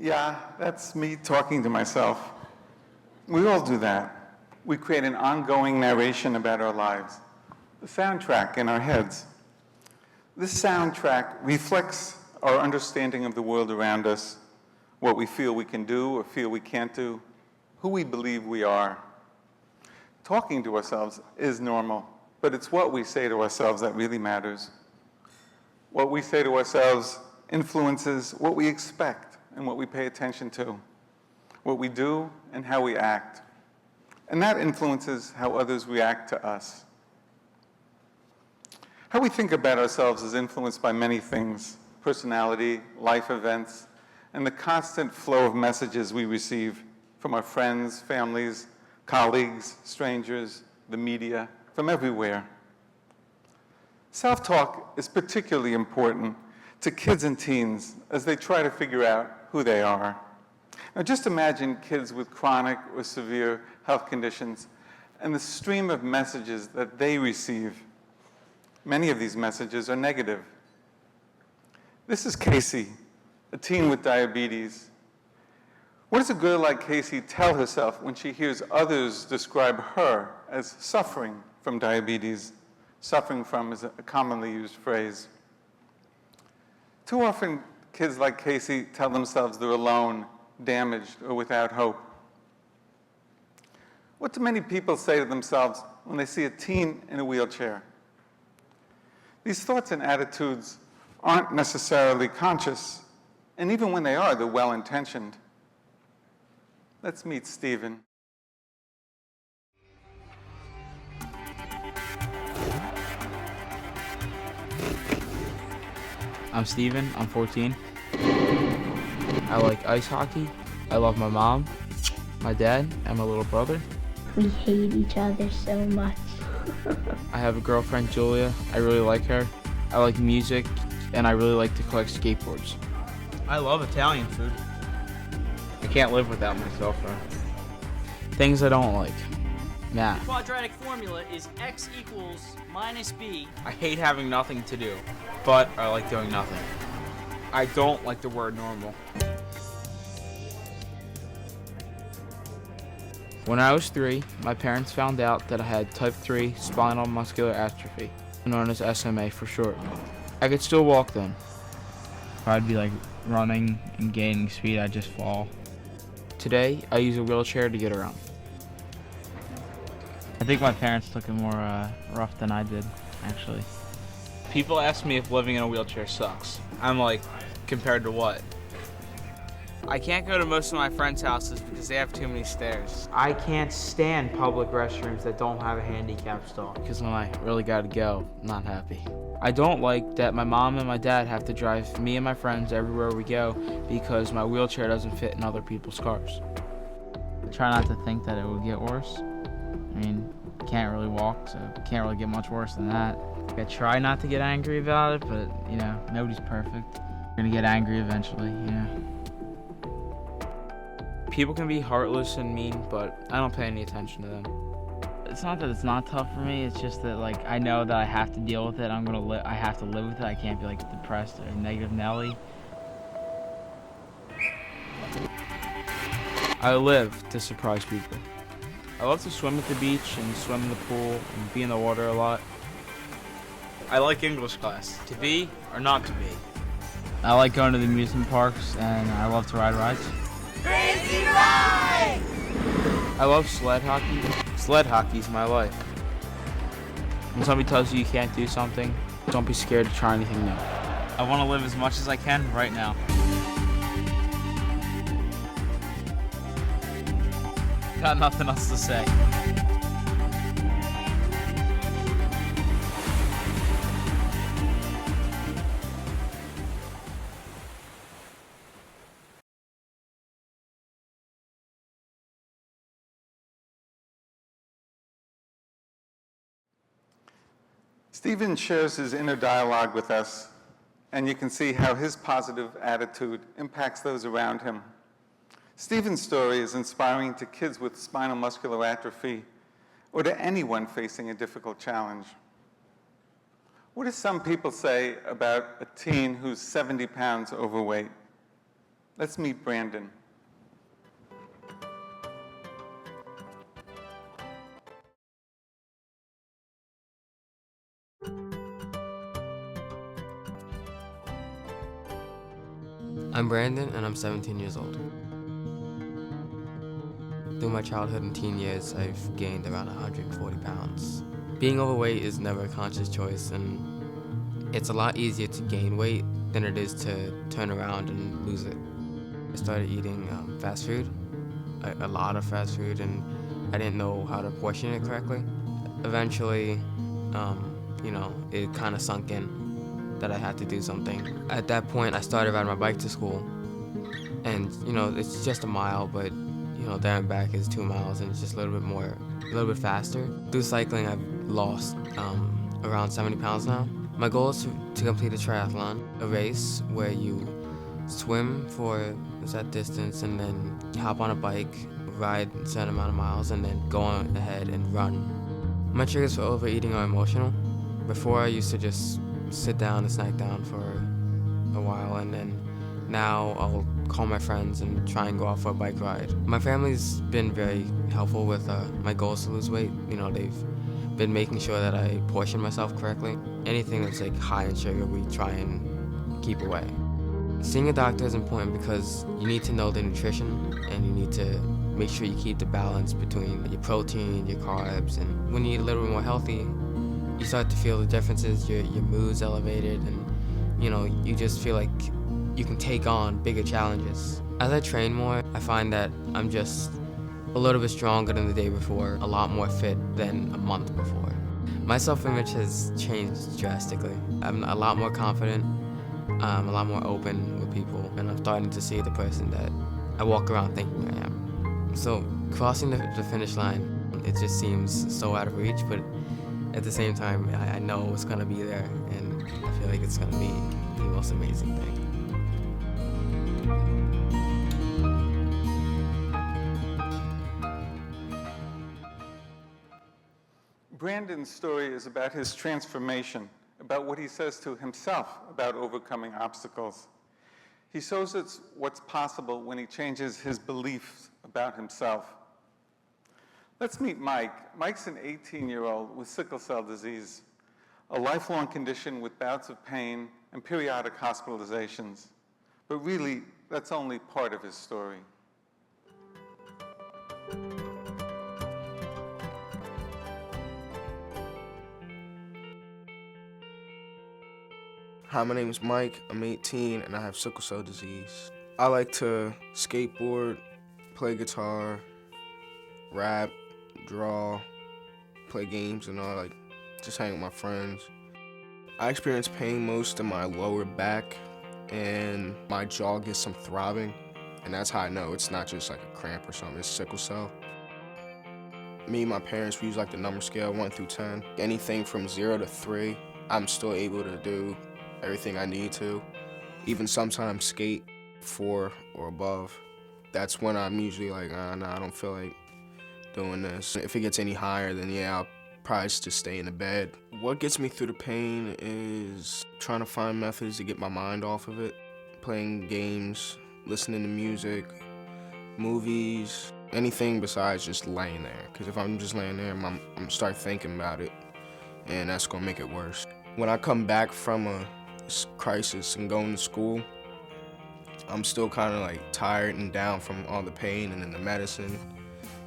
Yeah, that's me talking to myself. We all do that. We create an ongoing narration about our lives, the soundtrack in our heads. This soundtrack reflects our understanding of the world around us, what we feel we can do or feel we can't do, who we believe we are. Talking to ourselves is normal, but it's what we say to ourselves that really matters. What we say to ourselves influences what we expect and what we pay attention to, what we do and how we act. And that influences how others react to us. How we think about ourselves is influenced by many things: personality, life events, and the constant flow of messages we receive from our friends, families, colleagues, strangers, the media, from everywhere. Self-talk is particularly important to kids and teens as they try to figure out who they are. Now just imagine kids with chronic or severe health conditions and the stream of messages that they receive. Many of these messages are negative. This is Casey, a teen with diabetes. What does a girl like Casey tell herself when she hears others describe her as suffering from diabetes? Suffering from is a commonly used phrase. Too often, kids like Casey tell themselves they're alone, damaged, or without hope. What do many people say to themselves when they see a teen in a wheelchair? These thoughts and attitudes aren't necessarily conscious, and even when they are, they're well-intentioned. Let's meet Stephen. I'm Steven, I'm 14. I like ice hockey. I love my mom, my dad, and my little brother. We hate each other so much. I have a girlfriend, Julia. I really like her. I like music, and I really like to collect skateboards. I love Italian food. I can't live without my cell phone. Things I don't like. Math. The quadratic formula is x equals minus b. I hate having nothing to do, but I like doing nothing. I don't like the word normal. When I was 3, my parents found out that I had type 3 spinal muscular atrophy, known as SMA for short. I could still walk then. If I'd be like running and gaining speed, I'd just fall. Today, I use a wheelchair to get around. I think my parents took it more rough than I did, actually. People ask me if living in a wheelchair sucks. I'm like, compared to what? I can't go to most of my friends' houses because they have too many stairs. I can't stand public restrooms that don't have a handicap stall, because when I really gotta go, I'm not happy. I don't like that my mom and my dad have to drive me and my friends everywhere we go because my wheelchair doesn't fit in other people's cars. I try not to think that it would get worse. I mean, can't really walk, so it can't really get much worse than that. I try not to get angry about it, but, you know, nobody's perfect. You're gonna get angry eventually, you know. People can be heartless and mean, but I don't pay any attention to them. It's not that it's not tough for me, it's just that, like, I know that I have to deal with it. I have to live with it. I can't be, like, depressed or negative Nelly. I live to surprise people. I love to swim at the beach and swim in the pool and be in the water a lot. I like English class. To be or not to be. I like going to the amusement parks, and I love to ride rides. Crazy Ride! I love sled hockey. Sled hockey's my life. When somebody tells you can't do something, don't be scared to try anything new. I want to live as much as I can right now. Got nothing else to say. Stephen shares his inner dialogue with us, and you can see how his positive attitude impacts those around him. Stephen's story is inspiring to kids with spinal muscular atrophy or to anyone facing a difficult challenge. What do some people say about a teen who's 70 pounds overweight? Let's meet Brandon. I'm Brandon, and I'm 17 years old. Through my childhood and teen years, I've gained around 140 pounds. Being overweight is never a conscious choice, and it's a lot easier to gain weight than it is to turn around and lose it. I started eating fast food, a lot of fast food, and I didn't know how to portion it correctly. Eventually, it kind of sunk in that I had to do something. At that point, I started riding my bike to school, and it's just a mile, but there and back is 2 miles, and it's just a little bit faster. Through cycling, I've lost around 70 pounds now. My goal is to complete a triathlon, a race where you swim for a set distance and then hop on a bike, ride a certain amount of miles, and then go on ahead and run. My triggers for overeating are emotional. Before, I used to just sit down and snack down for a while, and then now I'll call my friends and try and go out for a bike ride. My family's been very helpful with my goals to lose weight. They've been making sure that I portion myself correctly. Anything that's like high in sugar, we try and keep away. Seeing a doctor is important because you need to know the nutrition, and you need to make sure you keep the balance between your protein, your carbs, and when you eat a little bit more healthy, you start to feel the differences. Your mood's elevated, and you just feel like you can take on bigger challenges. As I train more, I find that I'm just a little bit stronger than the day before, a lot more fit than a month before. My self-image has changed drastically. I'm a lot more confident, a lot more open with people, and I'm starting to see the person that I walk around thinking I am. So crossing the finish line, it just seems so out of reach, but at the same time, I know it's gonna be there, and I feel like it's gonna be the most amazing thing. Brandon's story is about his transformation, about what he says to himself about overcoming obstacles. He shows us what's possible when he changes his beliefs about himself. Let's meet Mike. Mike's an 18-year-old with sickle cell disease, a lifelong condition with bouts of pain and periodic hospitalizations. But really, that's only part of his story. Hi, my name is Mike. I'm 18 and I have sickle cell disease. I like to skateboard, play guitar, rap, draw, play games, and all, like just hang with my friends. I experience pain most in my lower back, and my jaw gets some throbbing, and that's how I know it's not just like a cramp or something, it's sickle cell. Me and my parents, we use like the number scale 1 through 10. Anything from 0 to 3, I'm still able to do everything I need to. Even sometimes skate 4 or above. That's when I'm usually like, nah, I don't feel like doing this. If it gets any higher, then yeah, I'll probably just stay in the bed. What gets me through the pain is trying to find methods to get my mind off of it. Playing games, listening to music, movies, anything besides just laying there. Because if I'm just laying there, I'm gonna start thinking about it, and that's gonna make it worse. When I come back from a crisis and going to school, I'm still kind of like tired and down from all the pain and then the medicine.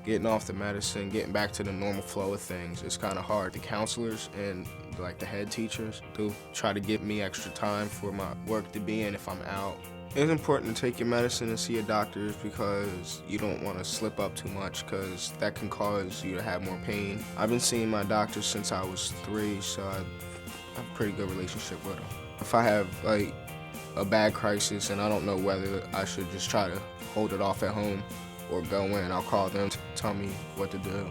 Getting off the medicine, getting back to the normal flow of things, it's kind of hard. The counselors and like the head teachers do try to give me extra time for my work to be in if I'm out. It's important to take your medicine and see your doctors because you don't want to slip up too much because that can cause you to have more pain. I've been seeing my doctor since I was 3, so I have a pretty good relationship with them. If I have like a bad crisis and I don't know whether I should just try to hold it off at home or go in, I'll call them to tell me what to do.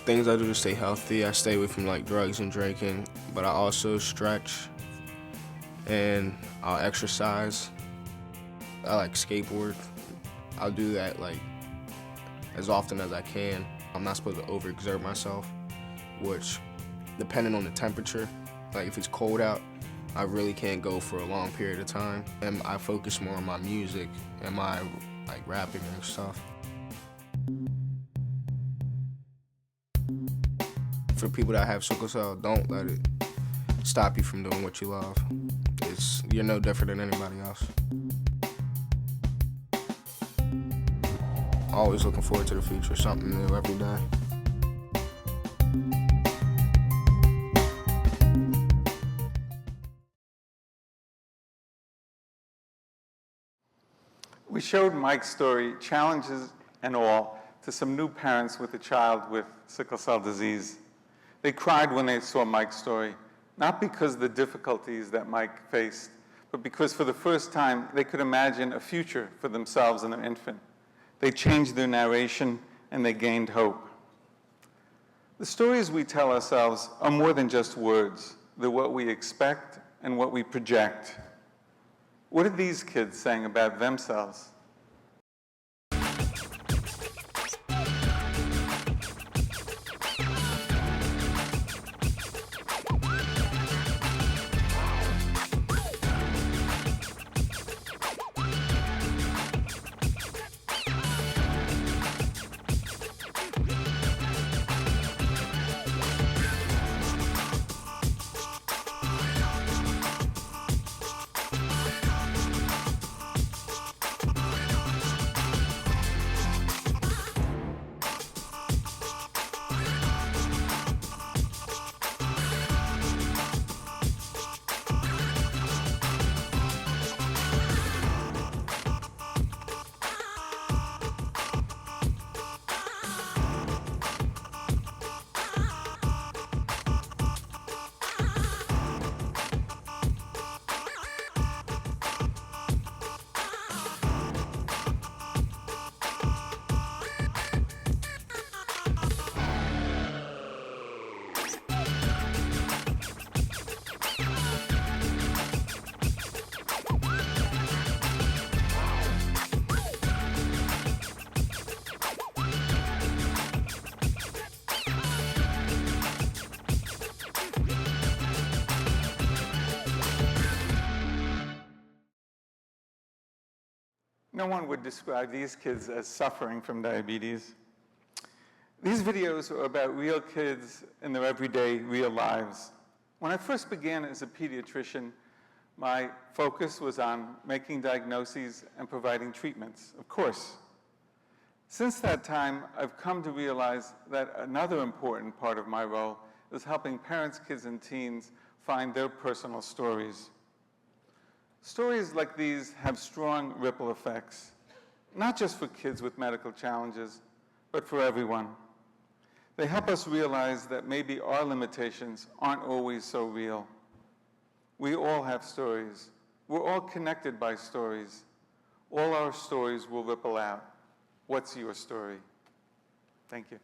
Things I do to stay healthy, I stay away from like drugs and drinking, but I also stretch and I'll exercise. I like skateboard. I'll do that like as often as I can. I'm not supposed to overexert myself, which depending on the temperature, like if it's cold out, I really can't go for a long period of time, and I focus more on my music and my rapping and stuff. For people that have sickle cell, don't let it stop you from doing what you love. You're no different than anybody else. Always looking forward to the future, something new every day. We showed Mike's story, challenges and all, to some new parents with a child with sickle cell disease. They cried when they saw Mike's story, not because of the difficulties that Mike faced, but because for the first time they could imagine a future for themselves and their infant. They changed their narration and they gained hope. The stories we tell ourselves are more than just words. They're what we expect and what we project. What are these kids saying about themselves? No one would describe these kids as suffering from diabetes. These videos are about real kids in their everyday, real lives. When I first began as a pediatrician, my focus was on making diagnoses and providing treatments, of course. Since that time, I've come to realize that another important part of my role is helping parents, kids, and teens find their personal stories. Stories like these have strong ripple effects, not just for kids with medical challenges, but for everyone. They help us realize that maybe our limitations aren't always so real. We all have stories. We're all connected by stories. All our stories will ripple out. What's your story? Thank you.